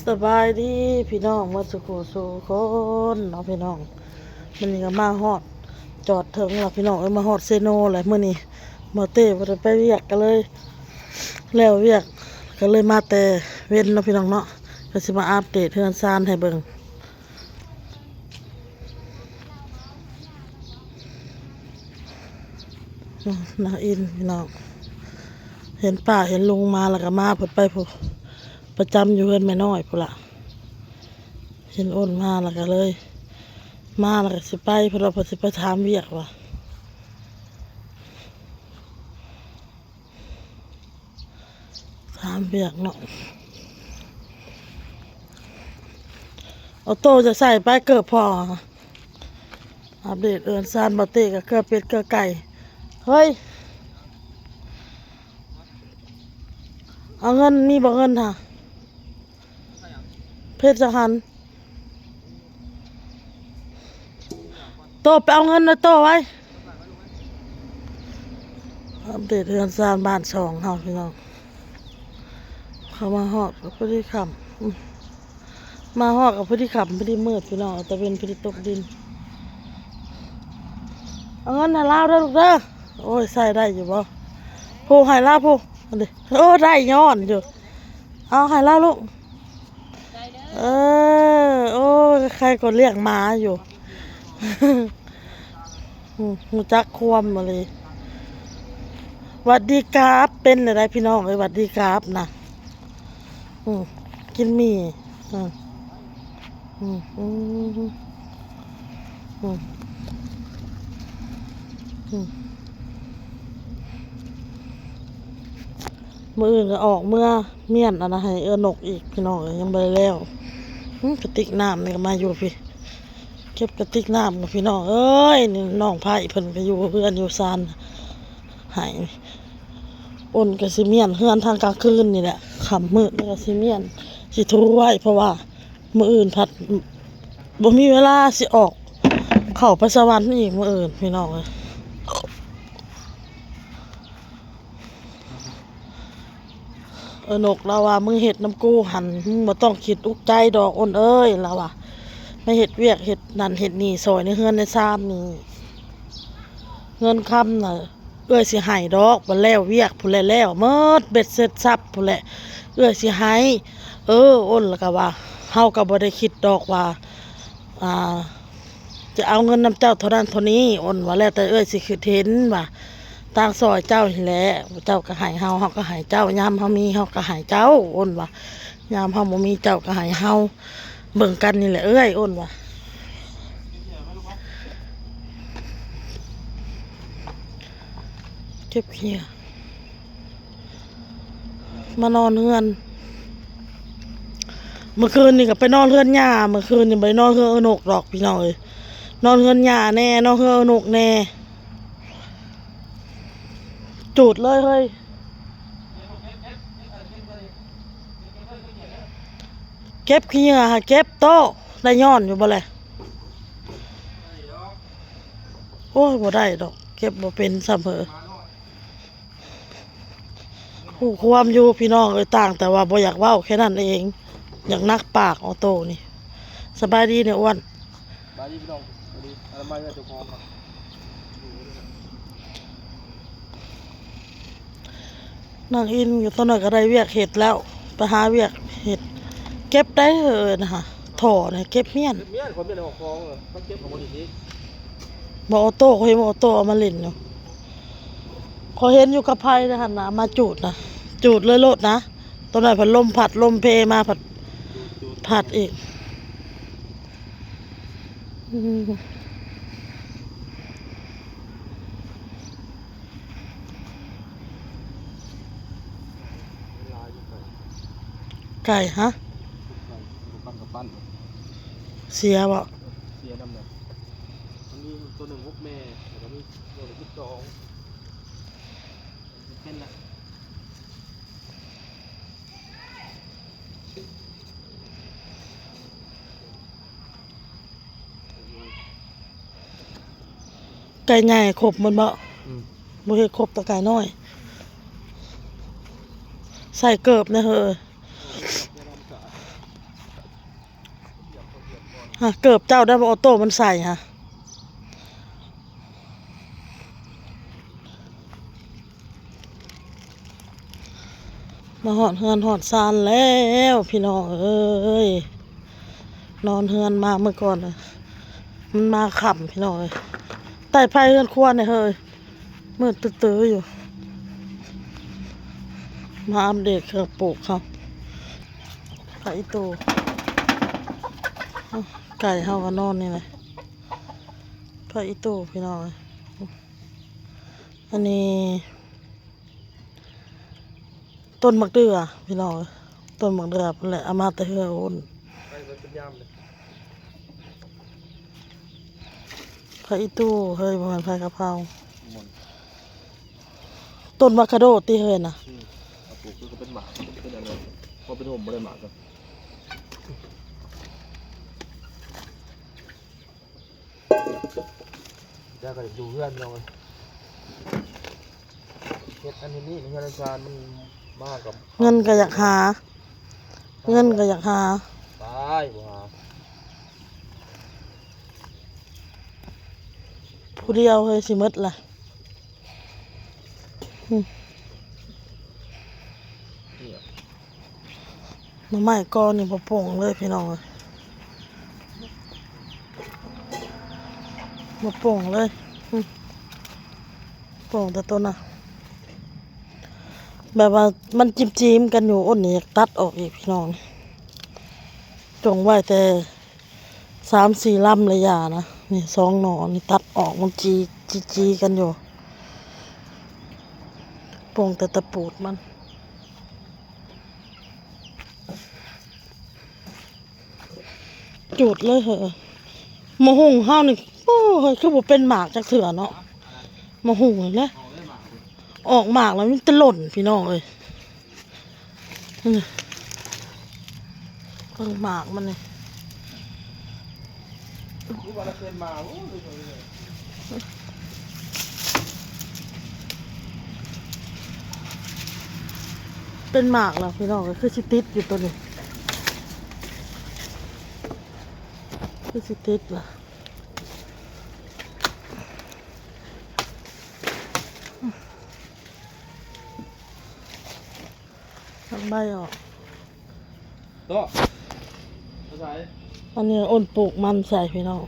สบายดีพี่น้องมาสุขสุคนเนาะพี่น้องมันนี่ก็มาฮอดจอดถึงแล้วพี่น้องมาฮอดเซโนเลยมื้อนี้มาเต้บ่ได้ไปเวียกกันเลยแล้วเวียกก็เลยมาแต่เว้นเนาะพี่น้องเนาะก็สิมาอัปเดตเฮือนซานให้เบิ่งน่าอินพี่น้องเห็นป้าเห็นลุงมาแล้วก็มาเพิ่นไปผู้ประจำอยู่เฮือนแม่น้อยพุ่นล่ะเห็นอ้นมาแล้วก็เลยมาแล้วก็สิไปเพราะเราสิไปถามเวียกว่าถามเวียกเนาะเอาโตจะใส่ไปเกิดพออัปเดตเอินซานบะเต้กับเกลือเป็ดเกลือไก่เฮ้ยเอาเงินมีบ่เงินค่ะเพชรหันโตไปเอาเงินนะโตไว้อัปเดตเอินซานบ้าน2เฮาพี่น้องเขามาฮอดกับพอดีค่ำมาฮอดกับพอดีค่ำพอดีมืดพี่น้องแต่เป็นพอดีตกดินเอาเงินให้ลาวเด้อลูกเด้อโอ้ยใส่ได้อยู่บ่ผู้ให้ลาวผู้อันนี้โอ้ได้ย้อนอยู่เอาให้ลาวลูกโอ้ใครก็เรียกหมาอยู่หูจักควมมาเลยหวัดดีครับเป็นอะไรพี่น้องหวัดดีครับนะกินหมี่มืออื่นก็ออกเมื่อเมียนอันนะให้นกอีกพี่น้องยังไปแล้วกระติกน้ำนี่ก็มาอยู่พี่เก็บกระติกน้ำกับพี่น้องเอ้ยนี่น้องไผ่เพิ่นไปอยู่เพื่อนอยู่ซานหายอ้นกับซิเมียนเฮือนทางกลางคืนนี่แหละขำมืดแล้วก็ซิเมียนสิทูไว้เพราะว่ามืออื่นพัดบ่มีเวลาสิออกเข้าไปสวรรค์อีกมืออื่นพี่น้องเลยนกเราว่ามึงเห็ดน้ำกูหันมึงบ่ต้องคิดอุกใจดอกอ้นเอ้ยเราว่าไม่เห็ดเวียกเห็ดนั่นเห็ดนี่ซอยในเฮือนในซ้ำนี่เงินคำน่ะสิให้ดอกบ่แล้วเวียกผู้แล้วเมิดเบ็ดเสร็จซับผู้แหละสิให้อ้นแล้วก็ว่าเฮาก็บ่ได้คิดดอกว่าจะเอาเงินนำเจ้าเท่านั้นเท่านี้อ้นว่าแล้วแต่สิคิดเห็นว่าต่างซอยเจ้านี่แหละเจ้าก็ให้เฮาก็ให้เจ้ายามเฮามีเฮาก็ให้เจ้าอ้นว่ายามเฮาบ่มีเจ้าก็ให้เฮาเบิ่งกันนี่แหละอ้นว่าเก็บเขี้ยมานอนเฮือนเมื่อคืนนี่ก็ไปนอนเฮือนย่าเมื่อคืนนี่ไปนอนเฮือนนกดอกพี่น้องเอ้ยนอนเฮือนย่าแน่นอนเฮือนนกแน่จูดเลยเฮ้ยเก็บขี้เหงื่อเก็บโต๊ะได้ย้อนอยู่บ่เลยโอ้ยบ่ได้ดอกเก็บบ่เป็นเสมอผู้ความอยู่พี่น้องต่างแต่ว่าบ่อยากเว้าแค่นั้นเองอยากนักปากออโต้นี่สบายดีเนี่ยอ้วนสบายดีพี่น้องสวัสดีอะไรมาเนี่ยเจ้าของครับนั่งอินอยู่ตอนนั้นก็ได้เวียกเห็ดแล้วไปหาเวียกเห็ดเก็บได้นะคะถ่อเนี่ยเก็บเมียนคนเมียนของคลองเขาเก็บของบริษัทบออโต้เขาเห็นบออโต้เอามาเล่นอยู่เขาเห็นอยู่กับไพ่นะฮะนะมาจูดเลยโลดนะตอนนั้นผัดลมเพมาผัดอีกไก่ฮะเสียบ่เสียดำเลยมันมีตัวหนึ่งพวกแม่แล้วมีตัวหนึ่งที่สองเป็นละไก่ใหญ่ครบมันบ่บ่เฮ็ดครบแต่ไก่น้อยใส่เกิบนะเฮ้อ ฮะเกือบเจ้าได้บ่ออโต้มันใส่ฮะมาหอดเฮือนหอดซานแล้วพี่น้องเอ้ยนอนเฮือนมาเมื่อก่อนเลยมันมาค่ำพี่น้องเอ้ยใต้ไผ่เฮือนครัวเนี่ยเฮ้ยมืดตื้อๆอยู่มาอัปเดตเครื่องปลูกเขาไผ่ตูไก่เฮาก็นอนนี่เลยไผ่ตูพี่น้องเอ้ยอันนี้ต้นมะเดื่อพี่น้องเอ้ยต้นมะเดื่อเป็นแหละเอามาแต่เฮืออุ่น ไปเป็นย่ามเลย ไผ่ตู้เฮ้ยประมาณไผ่กะเพรา หมด ต้นมะคาโดตีเฮ้ยนะ เอาปลูกคือก็เป็นหมากเป็นอะไรพอเป็นห่มไม่ได้หมากกันได้ก็อยู่เพื่อนเราเลยเฮ็ดอันนี้นี่เงินอาจารย์มันมากกับ เงินก็อยากหา เงินก็อยากหา ตายบ่หา ผู้เดียวเฮ้ยสิหมดล่ะเนี่ย หน่อไม้กอนี่บ่โป่งเลยพี่น้องเอ้ยบ่โป่งเลยโป่งแต่ต้นน่ะแบบว่ามันจิ้มๆกันอยู่อ้นนี่อยากตัดออกอีกพี่น้องจงไว้แต่3-4ลำเลยอย่านะนี่2หน่อนี่ตัดออกมันจีกันอยู่โป่งแต่ตะปูดมันจุดเลยเหอะมะฮุ่งเฮานี่โอ้เฮ้ยคือบ่เป็นหมากจักเถื่อเนาะมะฮุ่งนี่แหละ เอาได้หมากเลย ออกหมากแล้วมันจะหล่นพี่น้องเอ้ยนี่เพิ่งหมากมันนี่ รู้ว่าเราเคยมาโอ้ย เป็นหมากแล้วพี่น้องเอ้ยคือสิติดอยู่ตัวนี้คือสิติดล่ะทำใบออก ต่อภาษา อันนี้อ้นปลูกมันใส่พี่น้อง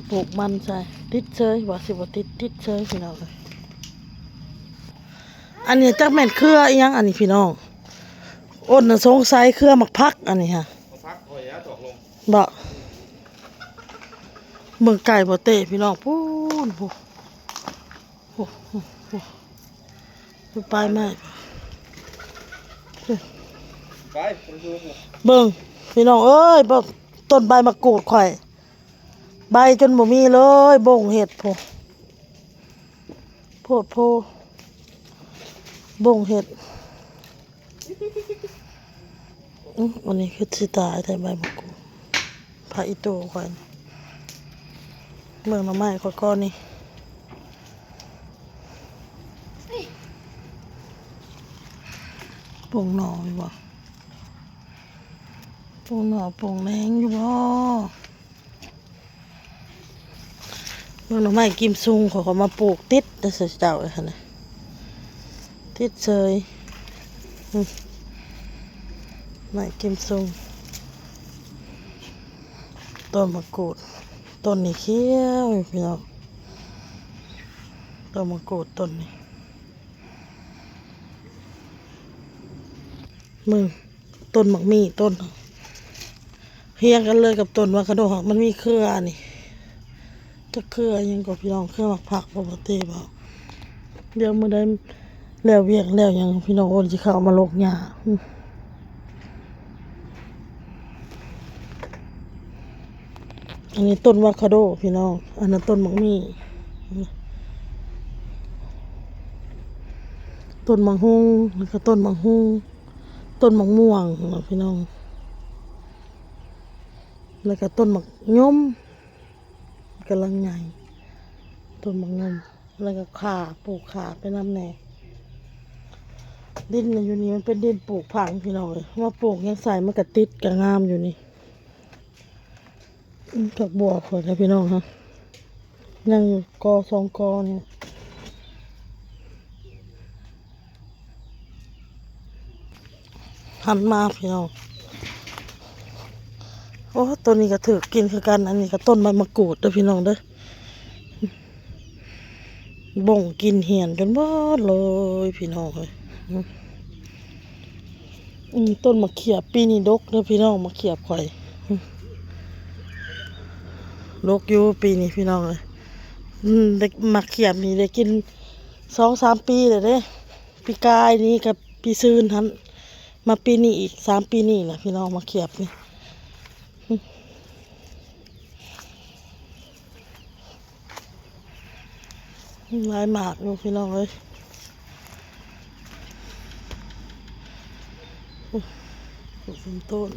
ปลูกมันใส่ติดเชยว่าสิบ่ติดเชยพี่น้องเลยอันนี้จักแม่นเครืออีหยังอันนี้พี่น้องอ้นน่ะสงสัยเครือมักพักอันนี้ฮะ เอาพักหอยตอกลง บ่เมืองไก่บ่เตะพี่น้องพูนพูไปไหม ไปไปดู เบิ่งพี่น้องเอ้ยบ่ต้นใบมะกรูดข่อยใบจนบ่มีเลยบ่งเห็ดโพโพดโพบ่งเห็ดอันนี้คือสิตายแต่ใบมะกรูดพระอิโตข่อยเมืองหน่อไม้ข่อยก้อนนี่ปลูกหน่ออยู่บ่ปลูกหน่อปลูกแหนงอยู่บ่เมืองหน่อไม้กิมซุงเขาก็มาปลูกติดแต่เสียเจ้าเลยค่ะนะติดเฉยไม้กิมซุงต้นมะกรูดต้นนี้เขียวอยู่พี่น้องต้นมะกรูดต้นนี้มึงต้นหมักมี่ต้นเฮียงกันเลยกับต้นมะกระโดดมันมีเครือนี่จะเครือยังกับพี่น้องเครือหมักผักปกติเปล่าเดี๋ยวมื้อใดแล้วเวียกแล้วยังพี่น้องโอนสิเข้ามาลกหญ้าอันนี้ต้นวาคาโดพี่น้องอันนั้นต้นหมักมี่ต้นมังฮุงแล้วก็ต้นมังฮุงต้นมังม่วงพี่น้องแล้วก็ต้นมักยมกำลังใหญ่ต้นมักยมแล้วก็ข่าปลูกข่าไปน้ำแหน่ ดินน่ะอยู่นี่มันเป็นดินปลูกผักพี่น้องเลยมาปลูกยังใส่มันก็ติดก็งามอยู่นี่ผักบัวข่อยนะพี่น้องฮะยังอยู่กอสองกอเนี่ยหันมาพี่น้องโอ้ตัวนี้ก็ถือกินคือกันอันนี้ก็ต้นใบมะกรูดเด้อพี่น้องเด้อบ่งกินเหี่ยนจนหมดเลยพี่น้องเลยต้นมะเขียบปีนี้ดกเด้อพี่น้องมะเขียบข่อยดกอยู่ปีนี้พี่น้องเลยได้มะเขียบนี่ได้กิน2-3 ปีเลยเด้ปีกายนี้กับปีซืนทันมาปีนี้อีก3 ปีนี่แหละพี่น้องมะเขียบนี่หลายหมากอยู่พี่น้องเลยปลูกต้น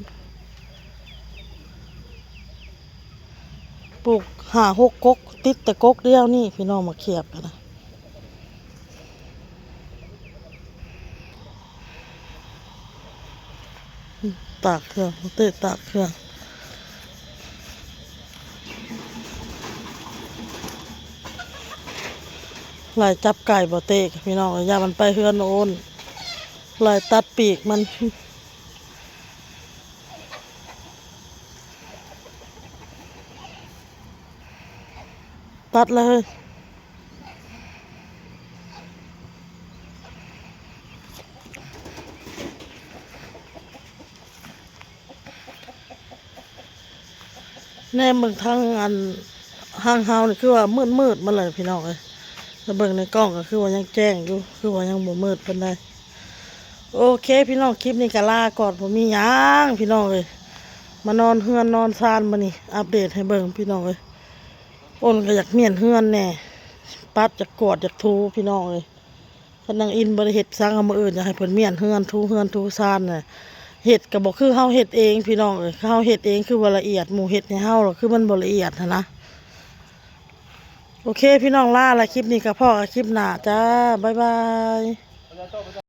ปลูก5-6กกติดแต่กกเดียวนี่พี่น้องมาเขียบกันนะตากเครื่องเตะตากเครื่องลายจับไก่บ่เตะพี่น้องอย่ามันไปเฮือนโอนลายตัดปีกมันตัดเลยแน่เบิ่งทางอันห้างเฮานี่คือว่ามืดมาเลยพี่น้องเลยแล้วเบิ่งในกล้องก็คือว่ายังแจ้งอยู่คือว่ายังบ่มืดปานใดโอเคพี่น้องคลิปนี้ก็ลาก่อนผมมีหยังพี่น้องเลยมานอนเฮือนนอนซานมานี่อัปเดตให้เบิ่งพี่น้องเลยอ้นก็อยากเมียนเฮือนแน่ปัดอยากกวาดอยากทูพี่น้องเลยพนังอินบริเฮ็ดสร้างเอามาอื่นอยากให้เพิ่นเมียนเฮือนทูซานน่ะเฮ็ดก็บ่คือเฮาเฮ็ดเองพี่น้องเอ้ยเฮาเฮ็ดเองคือบ่ละเอียดหมู่เฮ็ดให้เฮาหรอกคือมันบ่ละเอียดหั้นนะโอเคพี่น้องลาละคลิปนี้ก็พอกับคลิปหน้าจ้าบ๊ายบาย